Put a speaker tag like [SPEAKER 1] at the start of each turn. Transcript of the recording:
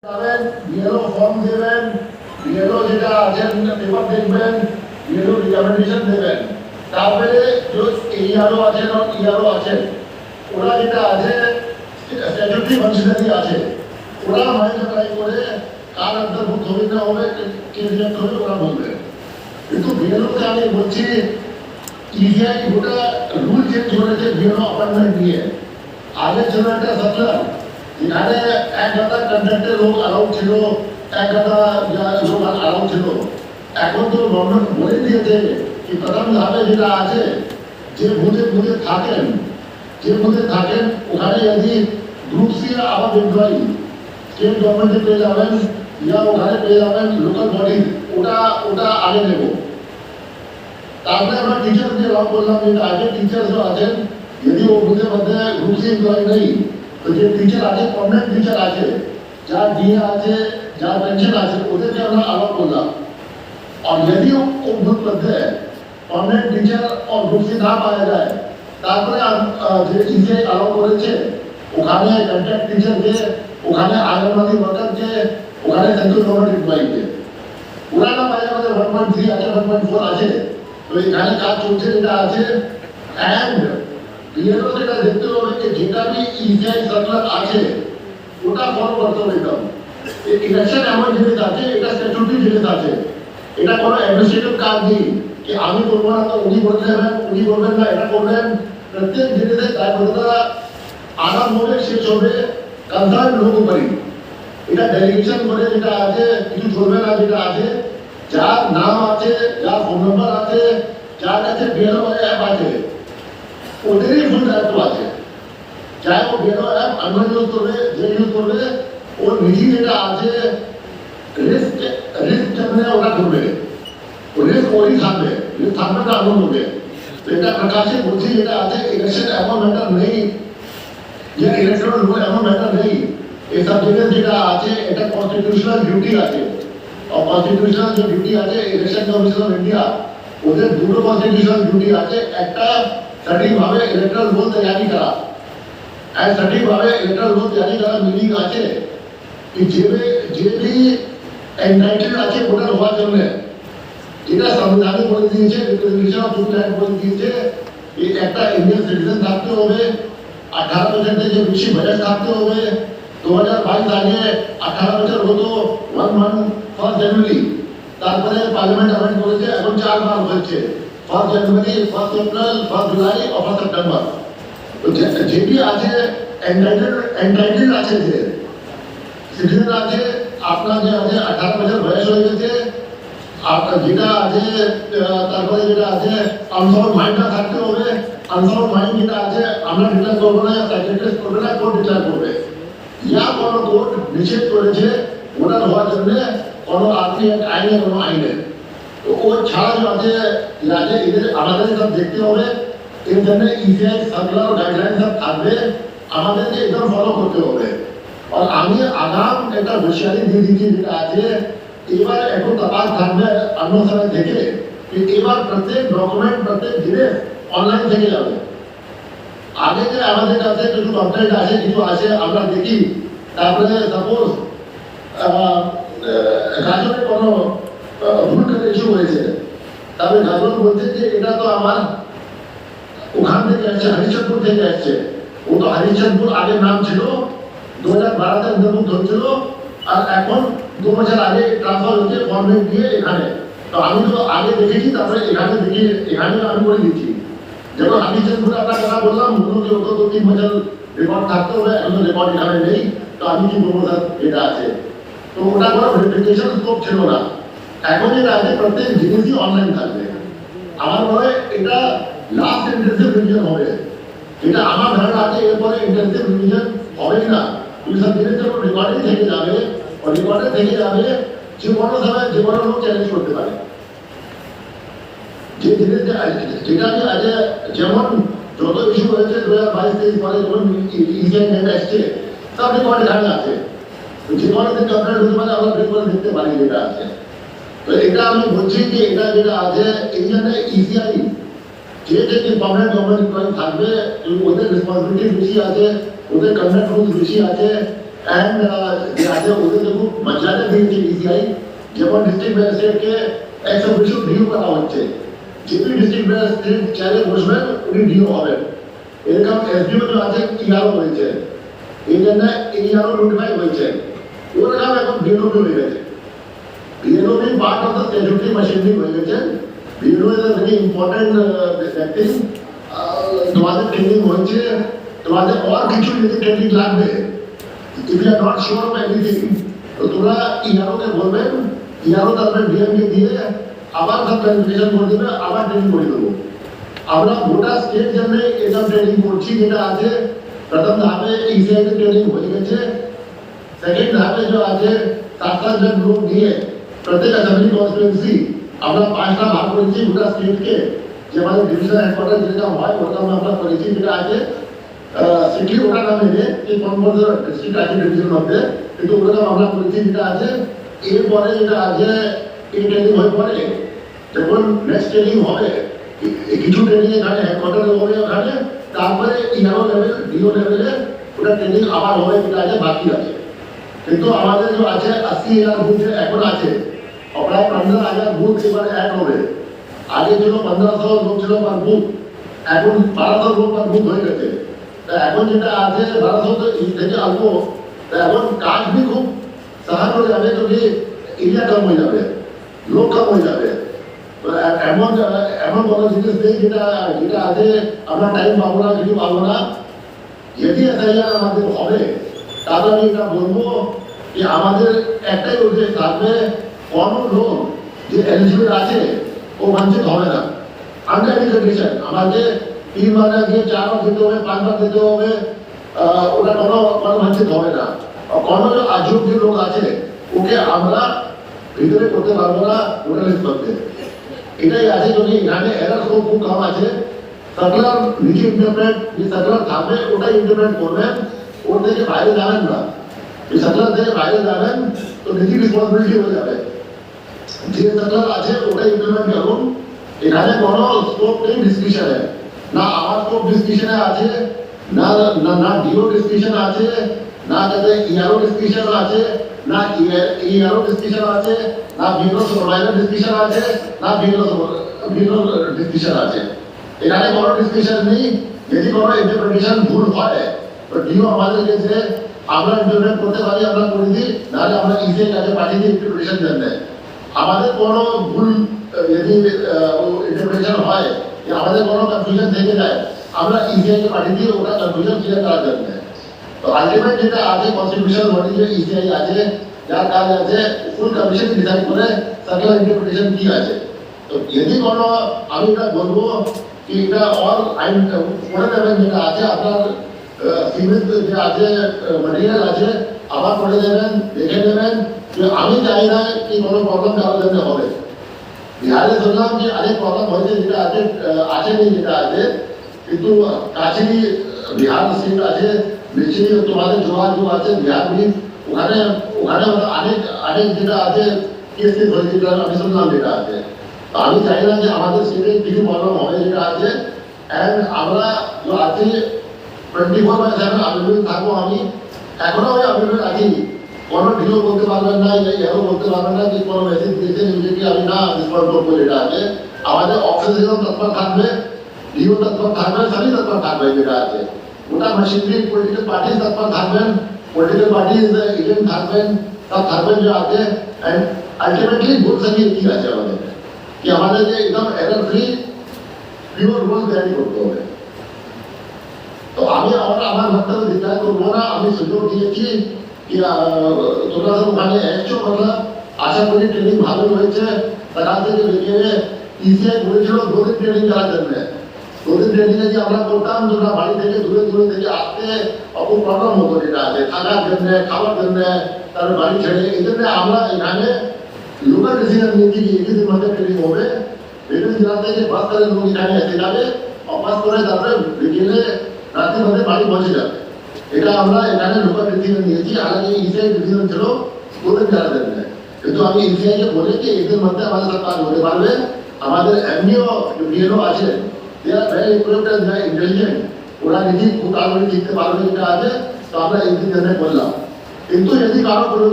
[SPEAKER 1] পাবেন, BLO form দেবেন, BLO যেটা আছেন পেপার দেখবেন, বিএলও রিকমেন্ডেশন দেবেন। তারপরে যে এআরও আছেন আর ইআরও আছেন, ওরা যেটা আছে স্ট্যাচুটরি ফাংশনারি আছে, ওরা মনিটর করে কার অন্তর্ভুক্ত হবে না হবে, কে রিজেক্ট হবে ওরা বলবে। কিন্তু বিএলওকে আমি বলছি ইজিআই গোটা রুল চেঞ্জ করেছে বিএলও অ্যাপয়েন্টমেন্ট নিয়ে। আগে ছিল একটা সার্কুলার যেখানে এক গাদা কন্ট্রাক্টের লোক অ্যালাউ ছিল, এক গাদা লোক অ্যালাউ ছিল। এখন তো গভর্নমেন্ট বলে দিয়েছে কি প্রথম ধাপে যেটা আছে, যে বুথে বুথে থাকেন, যে বুথে থাকেন ওখানে যদি গ্রুপ সি আবার এমপ্লয়ি স্টেট গভর্নমেন্টে পেয়ে যাবেন ইয়া ওখানে পেয়ে যাবেন লোকাল বডি, ওটা ওটা আগে নেব। তারপরে আমরা টিচারকে অ্যালাউ করলাম, যেটা আগে টিচার্স আছেন যদি ও বুথের মধ্যে গ্রুপ সি এমপ্লয়ি নেই, তো যে টিচার আছে পার্মানেন্ট টিচার আছে, যার ডিএ আছে, যার পেনশন আছে, ওদেরকে আমরা অ্যালাউ করলাম। और यदि वो बुथ मध्य পার্মানেন্ট টিচার और গ্রুপ সি না পাওয়া যায়, তারপরে যে ইজিআই অ্যালাউ করেছে ওখানে কন্ট্রাক্ট টিচারকে, ওখানে আঙ্গনওয়াড়ি ওয়ার্কারকে, ওখানে সেন্ট্রাল গভর্নমেন্ট এমপ্লয়িকে ওরা না পায়। আমাদের 1.3 আছে, 1.4 আছে, তো এখানে কাজ চলছে যেটা আছে। অ্যান্ড বিএলও যেটা দেখতে হবে যে যেটা भी ইজিআই সার্কুলার আছে ওটা ফলো করতে হবে। একদম ইলেকশন এমন জিনিস আছে, এটা স্ট্যাচুটরি জিনিস আছে, এটা কোনো অ্যাডমিনিস্ট্রেটিভ কাজ নেই कि আমি করব না তো উনি করতে হবে, উনি করবেন না এটা করবেন। প্রত্যেক জিনিসের দায়বদ্ধতা আগাম হবে, শেষ হবে কনসার্ন লোক উপরই। এটা ডেলিগেশন করে যেটা আছে কিছু চলবে না, যেটা আছে যার নাম আছে, যার ফোন নাম্বার আছে, যার কাছে বিএলও অ্যাপ আছে, ওদেরই ফুল দায়িত্ব আছে। চাहे वो বিএলও অ্যাপ আনমেন ইউজ করবে, যে ইউজ করবে, ওর নিজে যেটা আছে রিস্ক জন্য ওরা করবে, রিস্ক ওই থাকবে, রিস্ক থাকবে না আনন্দ হবে। তো এটা প্রকাশে বলছি যেটা আছে ইলেকশন এমন ম্যাটার নেই, যে ইলেকট্রাল রুল এমন ম্যাটার নেই। এই সাবজেক্টে যেটা আছে এটা কনস্টিটিউশনাল ডিউটি আছে, আর কনস্টিটিউশনাল যে ডিউটি আছে ইলেকশন কমিশন অফ ইন্ডিয়া, ওদের দুটো কনস্টিটিউশনাল ডিউটি আছে। একটা সঠিকভাবে ইলেকট্রাল রুল তৈরি করা, আর সঠিকভাবে ইলেকট্রাল রুল তৈরি করা মিনিং আছে कि যে भी এনটাইটেল আছে ভোটার হওয়ার জন্য, যেটা সংবিধানে বলে দিয়েছে, রিপ্রেজেন্টেশন অফ পিপল অ্যাক্ট বলে দিয়েছে, এই একটা ইন্ডিয়ান সিটিজেন থাকতে হবে, 18 বছর থেকে বেশি বয়স থাকতে হবে। 2022 আগে 18 বছর হতো 1 জানুয়ারি, তারপরে পার্লামেন্ট অ্যামেন্ড করেছে, এখন 4 বার হচ্ছে, 1 জানুয়ারি, 1 এপ্রিল, 1 জুলাই, 1 সেপ্টেম্বর। তো যেটি আছে এনটাইটেল আছে, যে সিটিজেন আছে, আপনার যে আছে 18 বছর বয়স হয়ে গেছে, আপনার যেটা আছে, তারপরে যেটা আছে আনসাউন্ড মাইন্ডটা থাকতে হবে। আনসাউন্ড মাইন্ড যেটা আছে আমরা ডিক্লেয়ার করবো না, সাইকিয়াট্রিস্ট করবে না, কোর্ট ডিক্লেয়ার করবে। ইয়া কোনো কোর্ট নিষেধ করেছে ভোটার হওয়ার জন্য কোনো আপনি আইনে, কোনো আইনে। তো ও ছাড়া যে আছে রাজ্যে এদের আমাদের সব দেখতে হবে। এর জন্য ইজিআই সার্কুলার গাইডলাইন সব থাকবে, আমাদেরকে একদম ফলো করতে হবে। আর আমি আগাম একটা হুঁশিয়ারি দিয়ে দিচ্ছি যেটা আছে, এবার একটু तपास থাকবে অন্য সময় থেকে, এবার প্রত্যেক ডকুমেন্ট, প্রত্যেক জিনিস অনলাইন থেকে যাবে। আগে যে আমাদের কাছে কিছু কমপ্লেন্ট আসে, কিছু আসে আমরা দেখি, তারপরে সাপোজ গাজনে কোনো ভুল করে ইস্যু হয়েছে, তারপরে গাজন বলছে যে এটা তো আমার ওখান থেকে আসছে, হরিশ্চন্দ্রপুর থেকে আসছে। ও তো হরিশ্চন্দ্রপুর আগের নাম ছিল, 2012-তে অন্তর্ভুক্ত হয়েছিল, আর এখন 2 বছর আগে ট্রান্সফার হচ্ছে ফরমেট দিয়ে এখানে। তো আমি তো আগে দেখেছি, তারপরে এখানে দেখি, এখানে আমি করে দিচ্ছি। যেমন হরিশ্চন্দ্রপুরে আপনার কথা বললাম, বলুন যে ওটা তো 3 বছর রেকর্ড থাকতে হবে, এখন রেকর্ড এখানে নেই, তো আমি কি বলবো স্যার এটা আছে। তো ওটা কোনো ভেরিফিকেশন স্কোপ ছিল না। এখন যেটা আছে প্রত্যেক জিনিসই অনলাইন থাকবে। আমার মনে হয় এটা লাস্ট ইন্টেন্সিভ রিভিশন হবে, এটা আমার ধারণা আছে। এরপরে ইন্টেন্সিভ রিভিশন হবে না, সব জিনিস যখন রেকর্ডে থেকে যাবে, রেকর্ডে থেকে যাবে, যে কোনো সময় যে কোনো লোক চ্যালেঞ্জ করতে পারে। যে জিনিসটা যেটা আগে যেমন যত ইস্যু হয়েছে 2022-23 পরে যখন ইজিআই নেট আসছে, সব রেকর্ড এখানে আছে। যে কোনো দিন আপনার হতে পারে, আমরা বের করে দেখতে পারি যেটা আছে। তো এটা আমি বলছি যে এটা যেটা আছে এই জন্য ইজিআই যে পার্মানেন্ট গভর্নমেন্ট এমপ্লয়ি থাকবে, ওদের রেসপন্সিবিলিটি বেশি আছে, ওদের কন্ডাক্ট রুলস বেশি আছে। অ্যান্ড আজকে ওদেরকে খুব মর্যাদা দিয়েছে ইসিআই, যেমন ডিস্ট্রিক্ট ম্যাজিস্ট্রেটকে এক্স অফিসিও ডিও করা হচ্ছে, যেপি ডিস্ট্রিক্ট ম্যাজিস্ট্রেট চেয়ারে বসবেন উনি ডিও হবেন, এরকম এসডিও যে আছে ইআরও হয়েছে, এই জন্য ইআরও নোটিফাই হয়েছে, ওরকম এখন বিএলও হয়ে গেছে। BLO be part of the statutory machinery হয়ে গেছে। BLO is a very important thing. তোমাদের ট্রেনিং হয়েছে, তোমাদের আর কিছু যদি ট্রেনিং লাগবে, if you are not sure of anything, তো তোমরা ইআরও কে বলবেন, ইআরও তারপরে ডিএম কে দিয়ে আবার সব ক্লারিফিকেশন করে দেবে, আবার ট্রেনিং করে দেবো। আমরা গোটা স্টেট জন্য এটা ট্রেনিং করছি, যেটা আছে প্রথম ধাপে ইসিআই কে ট্রেনিং হয়ে গেছে, সেকেন্ড ধাপে যে আছে 7 জন লোক নিয়ে প্রত্যেক অ্যাসেম্বলি কনস্টিটুয়েন্সি আমরা 5টা ভাগ করেছি গোটা স্টেটকে, যে আমাদের ডিভিশন হেডকোয়ার্টার যেটা হয় ওরকম আমরা করেছি, যেটা আছে সিটি ওটা নামে যে কোন কোন ডিস্ট্রিক্ট আছে ডিভিশন মধ্যে, কিন্তু ওরকম আমরা করেছি যেটা আছে। এরপরে যেটা আছে এই ট্রেনিং হয়ে পরে যখন নেক্সট ট্রেনিং হবে, কিছু ট্রেনিং এখানে হেডকোয়ার্টারে হবে, ওখানে তারপরে ইআরও লেভেল ডিও লেভেলে ওটা ট্রেনিং আবার হবে, যেটা আছে বাকি আছে। কিন্তু আমাদের যে আছে 80,000 বুথ এখন আছে, প্রায় 15,000 বুথ এবারে অ্যাড হবে। আগে ছিল 1500 লোক ছিল পার বুথ, এখন 1200 লোক পার বুথ হয়ে গেছে। এখন যেটা আছে 1200 থেকে অল্প, এখন কাজ भी খুব সহজ হয়ে যাবে, क्योंकि এরিয়া কম হয়ে যাবে, লোক কম হয়ে যাবে। এমন এমন কোনো জিনিস নেই যেটা যেটা আছে আমরা টাইম পাবো না, কিছু পাবো না। যদি এসআইআর আমাদের হবে, তাহলে আমি এটা বলবো যে আমাদের একটাই উদ্দেশ্য থাকবে, কোন লোক যে এলিজিবল আছে ও বঞ্চিত হবে না। আন্ডার এনি কন্ডিশন আমাকে 3 বার গিয়ে 4 বার দিতে হবে, 5 বার দিতে হবে, ওটা কোনো বঞ্চিত হবে না। কোনো যে অযোগ্য লোক আছে ওকে আমরা ভিতরে করতে পারবো না ভোটার লিস্ট করতে। এটাই আছে, যদি এখানে এরার খুব কম আছে। সার্কুলার নিজে ইন্টারপ্রেট, যে সার্কুলার থাকবে ওটাই ইন্টারপ্রেট করবেন, ওর থেকে বাইরে যাবেন না। এই সার্কুলার থেকে বাইরে যাবেন তো নিজে রেসপন্সিবিলিটি হয়ে যাবে। যে সার্কুলার আছে ওটাই ইমপ্লিমেন্ট করুন। এখানে কোনো স্কোপ নেই ডিসকাশনে, না আমার স্কোপ ডিসকাশনে আছে, না না ডিও ডিসকাশন আছে, না যাতে ইআরও ডিসকাশন আছে, না ইআরও ডিসকাশন আছে, না বিএলও সুপারভাইজার ডিসকাশন আছে, না বিএলও ডিসকাশন আছে। এখানে কোনো ডিসকাশন নেই। যদি কোনো ইন্টারপ্রিটেশন ভুল হয় তো ডিও আমাদের কাছে আমরা ইন্টারপ্রেট করতে পারি, আমরা করে দিই, নাহলে আমরা ইসিআই কাছে পাঠিয়ে দিই ইন্টারপ্রিটেশন জন্য। আমাদের কোনো ভুল যদি ইন্টারপ্রিটেশন হয়, আমাদের কোনো কনফিউশন থেকে যায়, আমরা ইসিআই কে পাঠিয়ে দিই ওটা কনফিউশন ক্লিয়ার করার জন্য। তো আলটিমেট যেটা আছে কনস্টিটিউশনাল বডি যে ইসিআই আছে, যার কাজ আছে ফুল কমিশন ডিসাইড করে সার্কুলার ইন্টারপ্রিটেশন কি আছে। তো যদি কোনো আমি এটা বলবো কি এটা অল আইন পড়ে নেবেন, যেটা আছে আপনার সিভিল যে আছে ম্যাটেরিয়াল আছে আবার পড়ে দেবেন, দেখে নেবেন। যে আমি চাই না কি কোনো প্রবলেম কারোর জন্য হবে। বিহারে শুনলাম যে অনেক প্রবলেম হয়েছে, যেটা আছে আসেনি, যেটা আছে কিন্তু কাছেরই বিহার স্টেট আছে, নিশ্চয়ই তোমাদের যোগাযোগ আছে বিহার भी, ওখানে ওখানে অনেক যেটা আছে কেস হয়েছে, আমি শুনলাম যেটা আছে। তো আমি চাই না যে আমাদের স্টেটে কিছু প্রবলেম হবে, যেটা আছে। অ্যান্ড আমরা যে আছি 24/7 অ্যাভেলেবল থাকবো। আমি এখনো আমি অ্যাভেলেবল আছি, কোনো ডিও বলতে পারবেন না, এরও বলতে পারবেন না যে কোনো মেসেজ দিয়েছে নিজেকে আমি না রেসপন্ড করবো, যেটা আছে। আমাদের অফিসিয়াল তৎপর থাকবে, ডিও তৎপর থাকবে, সবই তৎপর থাকবে, যেটা আছে। গোটা মেশিনারি পলিটিক্যাল পার্টি তৎপর থাকবেন, পলিটিক্যাল পার্টি এজেন্ট থাকবেন, সব থাকবেন যে আছে। অ্যান্ড আলটিমেটলি গোল সঙ্গে কি আছে আমাদের কি আমাদের যে একদম এরর ফ্রি পিওর রুল তৈরি করতে হবে। তো আমি আমার বক্তব্য দিতে করবো না, আমি সুযোগ দিয়েছি কি তোমরা সব ওখানে এসছো, মতলব আশা করি ট্রেনিং ভালো হয়েছে। সকাল থেকে বেরিয়ে ইসিআই বলেছিল 2 দিন ট্রেনিং করার জন্য। 2 দিন ট্রেনিং যে আমরা করতাম, তোমরা বাড়ি থেকে দূরে দূরে থেকে আসতে খুব প্রবলেম হতো, যেটা আছে থাকার জন্য, খাওয়ার জন্য, তারপরে বাড়ি ছেড়ে। এই জন্য আমরা এখানে লোকাল ডিসিশন নিয়েছি কি 21 দিন মধ্যে ট্রেনিং হবে। বিভিন্ন জেলা থেকে বাস করে লোক এখানে এসে যাবে, বাস করে তারপরে বিকেলে রাতের মধ্যে বাড়ি পৌঁছে যাবে। এটা আমরা এখানে লোকাল ডিসিশন নিয়েছি। হালাকি ইসিআই ডিসিশন ছিল 2 দিন করার জন্য, কিন্তু আমি ইসিআই কে বলেছি এদের মধ্যে আমাদের সব কাজ হতে পারবে। আমাদের এমনিও বিএলও আছে, they are very equipped and very intelligent, ওরা নিজেই খুব তাড়াতাড়ি শিখতে পারবে, যেটা আছে। তো আমরা এই দিন জন্য বললাম কিন্তু যদি কারো প্রয়োজন